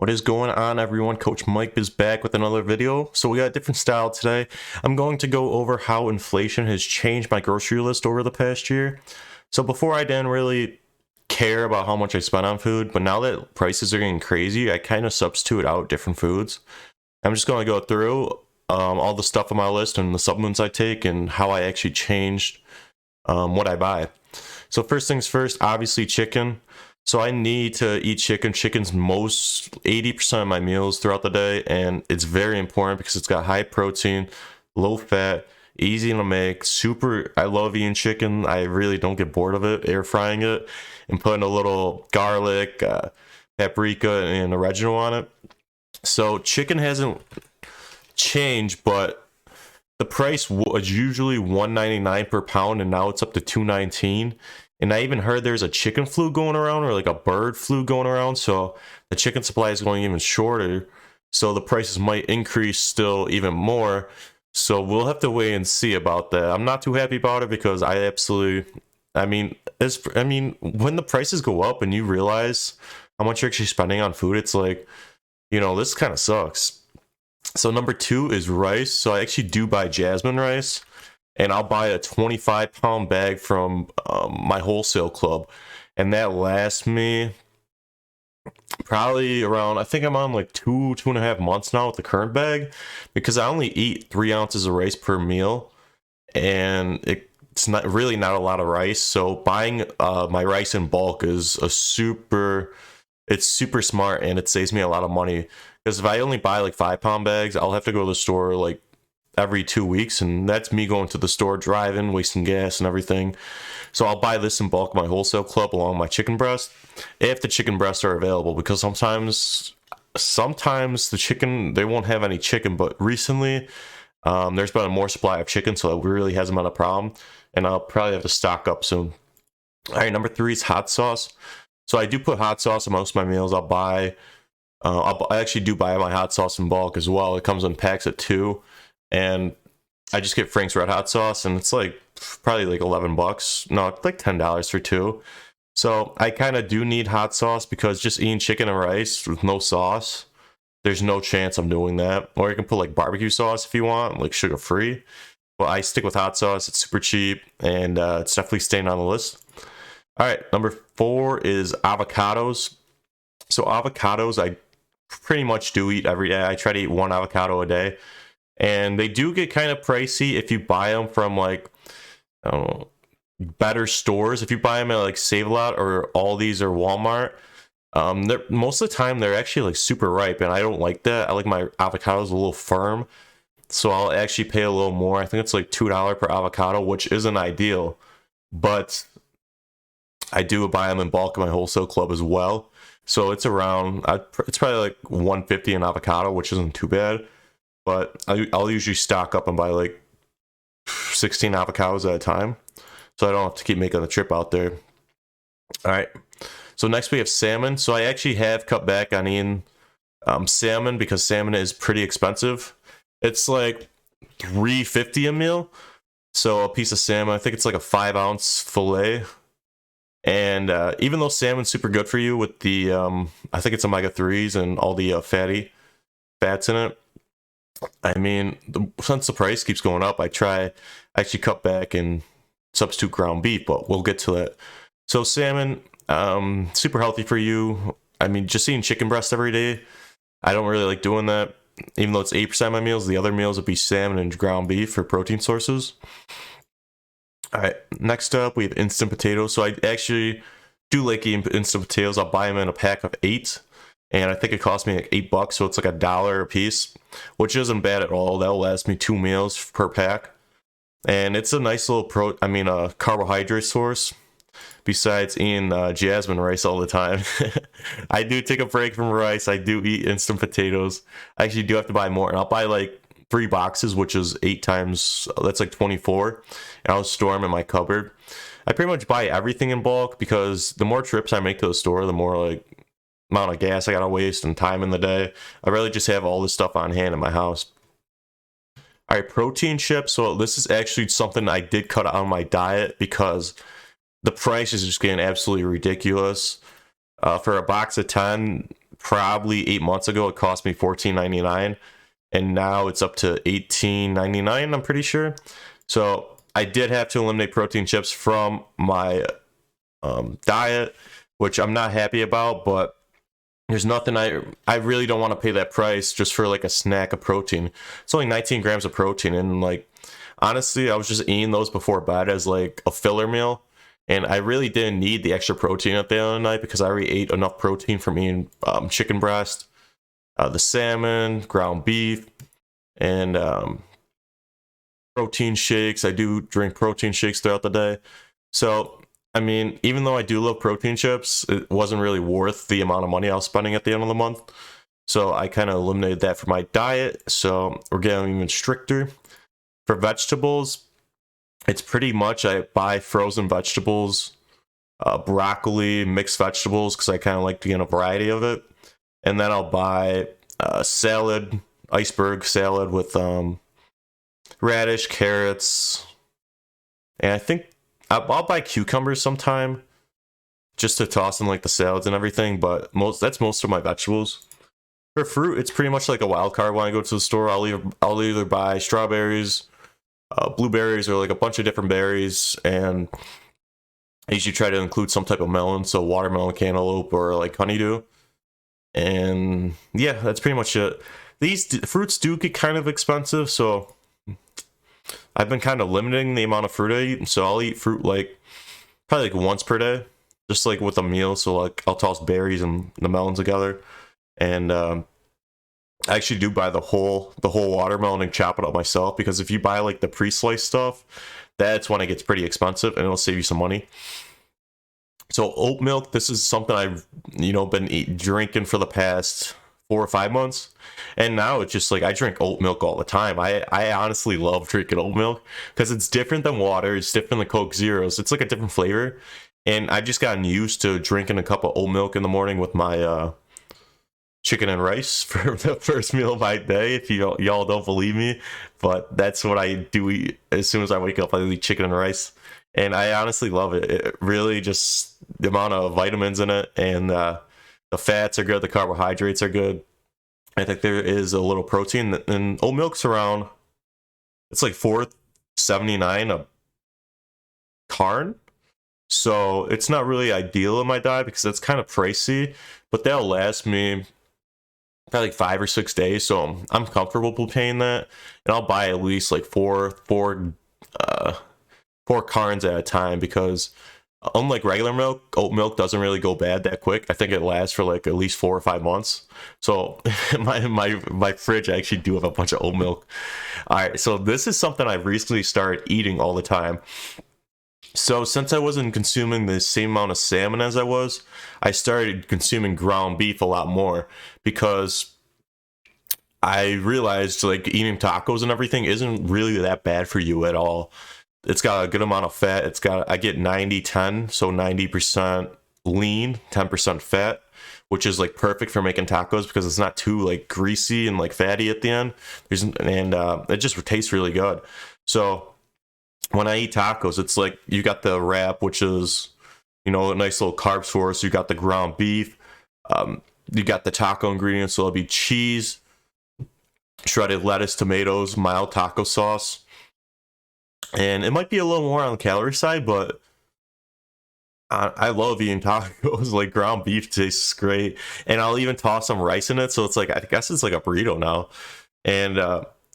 What is going on, everyone? Coach Mike is back with another video. So we got a different style today. I'm going to go over how inflation has changed my grocery list over the past year. So before, I didn't really care about how much I spent on food, but now that prices are getting crazy, I kind of substitute out different foods. I'm just going to go through all the stuff on my list and the supplements I take and how I actually changed what I buy. So first things first, obviously chicken. So I need to eat chicken. Chicken's most 80% of my meals throughout the day, and it's very important because it's got high protein, low fat, easy to make, super. I love eating chicken. I really don't get bored of it, air frying it and putting a little garlic, paprika, and oregano on it. So chicken hasn't changed, but the price was usually $1.99 per pound, and now it's up to $2.19. And I even heard there's a chicken flu going around, or like a bird flu going around. So the chicken supply is going even shorter. So the prices might increase still even more. So we'll have to wait and see about that. I'm not too happy about it because when the prices go up and you realize how much you're actually spending on food, it's like, this kind of sucks. So number two is rice. So I actually do buy jasmine rice, and I'll buy a 25-pound bag from my wholesale club, and that lasts me probably around, I think I'm on like 2.5 months now with the current bag, because I only eat 3 ounces of rice per meal, and it's not a lot of rice. So buying my rice in bulk is it's super smart, and it saves me a lot of money, because if I only buy like 5-pound bags, I'll have to go to the store like every 2 weeks, and that's me going to the store, driving, wasting gas and everything. So I'll buy this in bulk, my wholesale club, along with my chicken breast, if the chicken breasts are available, because sometimes the chicken, they won't have any chicken. But recently there's been a more supply of chicken, so it really hasn't been a problem, and I'll probably have to stock up soon. All right, number three is hot sauce. So I do put hot sauce in most of my meals. I actually do buy my hot sauce in bulk as well. It comes in packs of 2, and I just get Frank's Red Hot sauce, and it's like probably like $11. No, it's like $10 for 2. So I kind of do need hot sauce, because just eating chicken and rice with no sauce, there's no chance I'm doing that. Or you can put like barbecue sauce if you want, like sugar free. But I stick with hot sauce. It's super cheap, and it's definitely staying on the list. All right, number 4 is avocados. So avocados, I pretty much do eat every day. I try to eat 1 avocado a day. And they do get kind of pricey if you buy them from like, I don't know, better stores. If you buy them at like Save-A-Lot or Aldi's or Walmart, most of the time they're actually like super ripe, and I don't like that. I like my avocados a little firm, so I'll actually pay a little more. I think it's like $2 per avocado, which isn't ideal, but I do buy them in bulk in my wholesale club as well. So it's it's probably like $1.50 an avocado, which isn't too bad. But I'll usually stock up and buy like 16 avocados at a time, so I don't have to keep making the trip out there. All right. So next we have salmon. So I actually have cut back on eating salmon, because salmon is pretty expensive. It's like $3.50 a meal. So a piece of salmon, I think it's like a 5-ounce fillet. And even though salmon's super good for you with the, I think it's omega-3s and all the fats in it, I mean, since the price keeps going up, I actually cut back and substitute ground beef, but we'll get to that. So salmon, super healthy for you. I mean, just eating chicken breast every day, I don't really like doing that. Even though it's 8% of my meals, the other meals would be salmon and ground beef for protein sources. All right, next up, we have instant potatoes. So I actually do like eating instant potatoes. I'll buy them in a pack of 8. And I think it cost me like $8, so it's like $1 a piece, which isn't bad at all. That'll last me 2 meals per pack, and it's a nice little carbohydrate source. Besides eating jasmine rice all the time, I do take a break from rice. I do eat instant potatoes. I actually do have to buy more, and I'll buy like 3 boxes, which is 8 times. That's like 24, and I'll store them in my cupboard. I pretty much buy everything in bulk, because the more trips I make to the store, the more like amount of gas I gotta waste and time in the day. I really just have all this stuff on hand in my house. All right, protein chips. So this is actually something I did cut out on my diet, because the price is just getting absolutely ridiculous. For a box of 10, probably 8 months ago, it cost me $14.99, and now it's up to $18.99, I'm pretty sure. So I did have to eliminate protein chips from my diet, which I'm not happy about, but there's nothing I really don't want to pay that price just for like a snack of protein. It's only 19 grams of protein, and like honestly, I was just eating those before bed as like a filler meal, and I really didn't need the extra protein at the end of the night because I already ate enough protein from eating chicken breast, the salmon, ground beef, and protein shakes. I do drink protein shakes throughout the day. So, I mean, even though I do love protein chips, it wasn't really worth the amount of money I was spending at the end of the month. So I kind of eliminated that from my diet. So we're getting even stricter. For vegetables, it's pretty much I buy frozen vegetables, broccoli, mixed vegetables, because I kind of like to get a variety of it. And then I'll buy salad, iceberg salad with radish, carrots, and I think I'll buy cucumbers sometime just to toss in like the salads and everything. But that's most of my vegetables. For fruit, it's pretty much like a wild card when I go to the store. I'll either buy strawberries, blueberries, or like a bunch of different berries, and I usually try to include some type of melon, so watermelon, cantaloupe, or like honeydew. And yeah, that's pretty much it. These fruits do get kind of expensive, so I've been kind of limiting the amount of fruit I eat. So I'll eat fruit like probably like once per day, just like with a meal. So like I'll toss berries and the melons together, and I actually do buy the whole watermelon and chop it up myself, because if you buy like the pre-sliced stuff, that's when it gets pretty expensive and it'll save you some money. So oat milk, this is something I've been drinking for the past 4 or 5 months, and now it's just like I drink oat milk all the time. I honestly love drinking oat milk because it's different than water. It's different than Coke Zeros. It's like a different flavor, and I just gotten used to drinking a cup of oat milk in the morning with my chicken and rice for the first meal of my day. If y'all don't believe me, but that's what I do eat as soon as I wake up. I eat chicken and rice, and I honestly love it. It really just the amount of vitamins in it, and the fats are good, the carbohydrates are good. I think there is a little protein, and oat milk's around. It's like $4.79 a carton, so it's not really ideal in my diet because that's kind of pricey. But that'll last me probably like 5 or 6 days, so I'm comfortable paying that, and I'll buy at least like uh, four cartons at a time, because unlike regular milk, oat milk doesn't really go bad that quick. I think it lasts for like at least 4 or 5 months. So my fridge, I actually do have a bunch of oat milk. All right, so this is something I've recently started eating all the time. So since I wasn't consuming the same amount of salmon as I started consuming ground beef a lot more, because I realized like eating tacos and everything isn't really that bad for you at all. It's got a good amount of fat. I get 90-10, so 90% lean, 10% fat, which is like perfect for making tacos because it's not too like greasy and like fatty at the end. It just tastes really good. So when I eat tacos, it's like you got the wrap, which is a nice little carb source. You got the ground beef. You got the taco ingredients, so it'll be cheese, shredded lettuce, tomatoes, mild taco sauce. And it might be a little more on the calorie side, but I love eating tacos. Like ground beef tastes great, and I'll even toss some rice in it. So it's like, I guess it's like a burrito now. And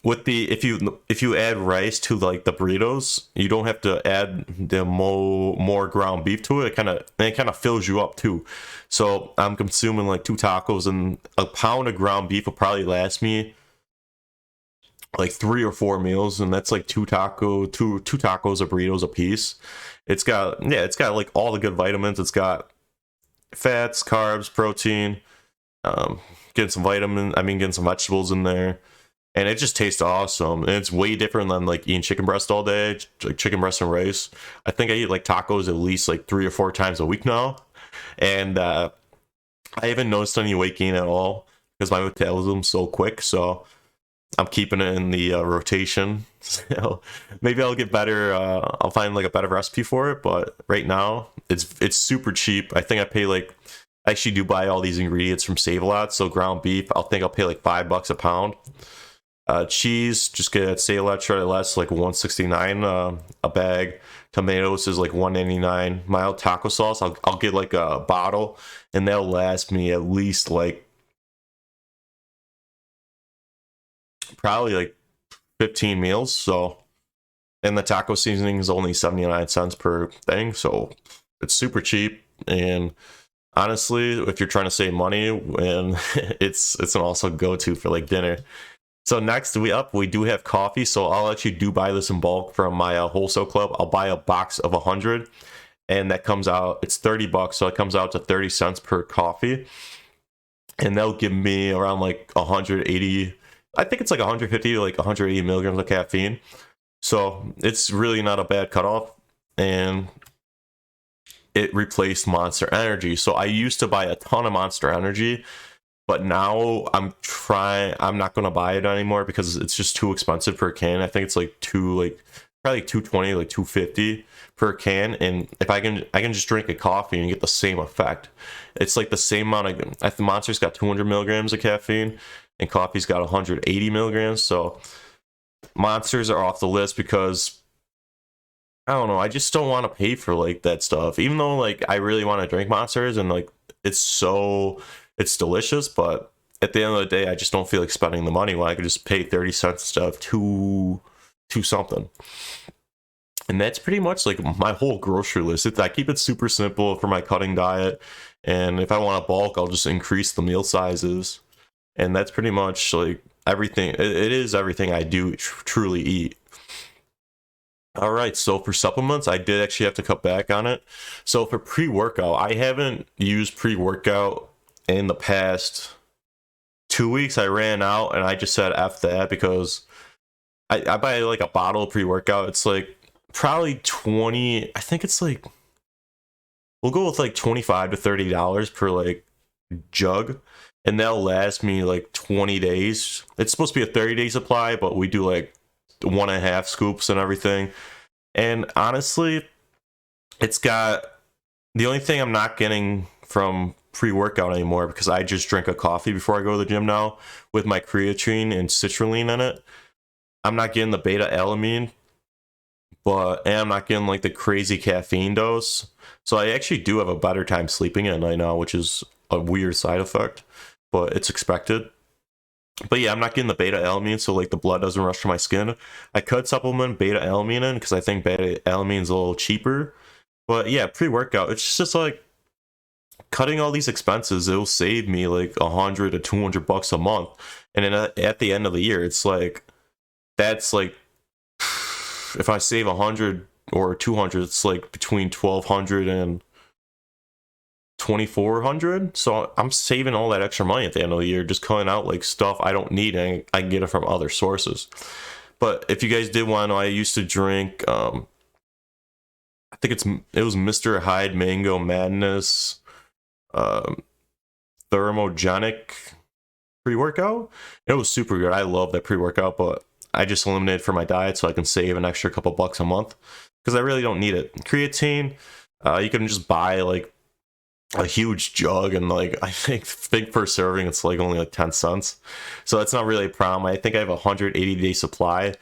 with the if you add rice to like the burritos, you don't have to add the more ground beef to it. It kind of fills you up too. So I'm consuming like 2 tacos, and a pound of ground beef will probably last me like 3 or 4 meals, and that's like two tacos of burritos a piece. It's got like all the good vitamins. It's got fats, carbs, protein, getting some getting some vegetables in there, and it just tastes awesome. And it's way different than like eating chicken breast all day, like chicken breast and rice. I think I eat like tacos at least like 3 or 4 times a week now, and I haven't noticed any weight gain at all because my metabolism's so quick. So I'm keeping it in the rotation. So maybe I'll get better. I'll find like a better recipe for it. But right now, it's super cheap. I think I pay like I actually do buy all these ingredients from Save a Lot. So ground beef, I'll pay like $5 a pound. Cheese, just get at Save a Lot, try less, like 169 a bag. Tomatoes is like 199. Mild taco sauce, I'll get like a bottle, and that'll last me at least like probably like 15 meals. So, and the taco seasoning is only 79 cents per thing, so it's super cheap. And honestly, if you're trying to save money, and it's an also go-to for like dinner. So next we do have coffee. So I'll actually do buy this in bulk from my wholesale club. I'll buy a box of 100, and that comes out, it's $30, so it comes out to 30 cents per coffee, and they'll give me around like 180. I think it's like 150 to like 180 milligrams of caffeine. So it's really not a bad cutoff, and it replaced Monster Energy. So I used to buy a ton of Monster Energy, but now I'm not going to buy it anymore because it's just too expensive per can. I think it's like probably like 220, like 250 per can. And if I can just drink a coffee and get the same effect. It's like the same amount of, I think Monster's got 200 milligrams of caffeine and coffee's got 180 milligrams. So Monsters are off the list because I don't know, I just don't want to pay for like that stuff. Even though like I really want to drink Monsters and like it's delicious, but at the end of the day, I just don't feel like spending the money when I could just pay 30 cents instead of two something. And that's pretty much like my whole grocery list. I keep it super simple for my cutting diet, and if I want a bulk, I'll just increase the meal sizes, and that's pretty much like everything. It is everything I do truly eat. All right, so for supplements, I did actually have to cut back on it. So for pre-workout, I haven't used pre-workout in the past 2 weeks. I ran out and I just said F that because I buy like a bottle of pre-workout. It's like probably 20, I think it's like, we'll go with like 25 to $30 per like jug, and that'll last me like 20 days. It's supposed to be a 30-day supply, but we do like 1.5 scoops and everything. And honestly, it's got, the only thing I'm not getting from pre-workout anymore, because I just drink a coffee before I go to the gym now with my creatine and citrulline in it. I'm not getting the beta alanine, and I'm not getting like the crazy caffeine dose. So I actually do have a better time sleeping at night now, which is a weird side effect, but it's expected. But yeah, I'm not getting the beta alanine, so like the blood doesn't rush to my skin. I could supplement beta alanine in because I think beta alanine is a little cheaper. But yeah, pre-workout, it's just like cutting all these expenses. It'll save me like 100 to 200 bucks a month, and then at the end of the year, it's like that's like if I save 100 or 200, it's like between 1,200 and 2,400. So I'm saving all that extra money at the end of the year, just cutting out like stuff I don't need, and I can get it from other sources. But if you guys did want to know, I used to drink I think it was Mr. Hyde Mango Madness um, thermogenic pre-workout. It was super good. I love that pre-workout, but I just eliminated for my diet so I can save an extra couple bucks a month because I really don't need it. Creatine, you can just buy like a huge jug, and like I think per serving it's like only like 10 cents, so that's not really a problem. I think I have a 180-day supply,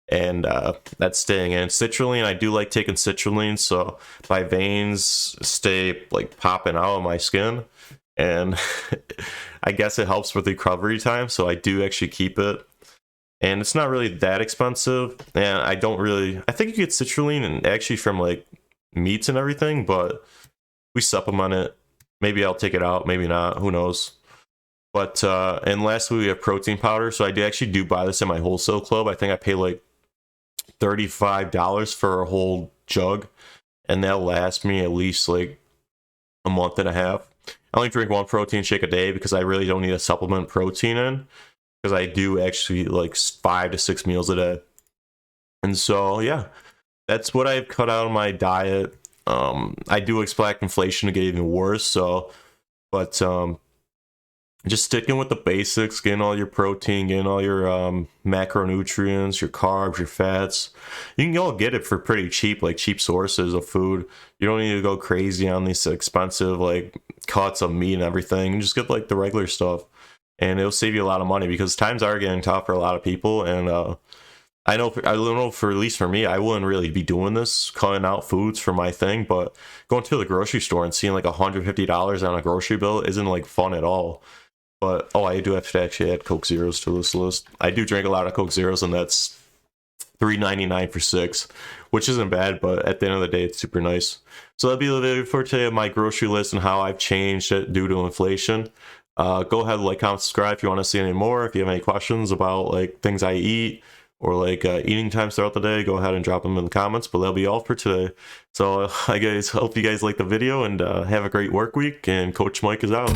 and that's staying in. Citrulline, I do like taking citrulline, so my veins stay like popping out of my skin, and I guess it helps with recovery time, so I do actually keep it. And it's not really that expensive, and I think you get citrulline and actually from like meats and everything, but we supplement it. Maybe I'll take it out, maybe not, who knows. But and lastly, we have protein powder. So I actually do buy this in my wholesale club. I think I pay like $35 for a whole jug, and that'll last me at least like a month and a half. I only drink one protein shake a day because I really don't need to supplement protein in, because I do actually eat like 5 to 6 meals a day. And so yeah, that's what I've cut out of my diet. I do expect inflation to get even worse, so but just sticking with the basics, getting all your protein, getting all your macronutrients, your carbs, your fats. You can all get it for pretty cheap, like cheap sources of food. You don't need to go crazy on these expensive like cuts of meat and everything. You just get like the regular stuff, and it'll save you a lot of money because times are getting tough for a lot of people. And I don't know for at least for me, I wouldn't really be doing this, cutting out foods for my thing. But going to the grocery store and seeing like $150 on a grocery bill isn't like fun at all. But oh, I do have to actually add Coke Zeros to this list. I do drink a lot of Coke Zeros, and that's $3.99 for six, which isn't bad. But at the end of the day, it's super nice. So that'll be the video for today of my grocery list and how I've changed it due to inflation. Go ahead, like, comment, subscribe if you want to see any more. If you have any questions about like things I eat or like eating times throughout the day, go ahead and drop them in the comments. But that'll be all for today. So I guys hope you guys like the video and have a great work week. And Coach Mike is out.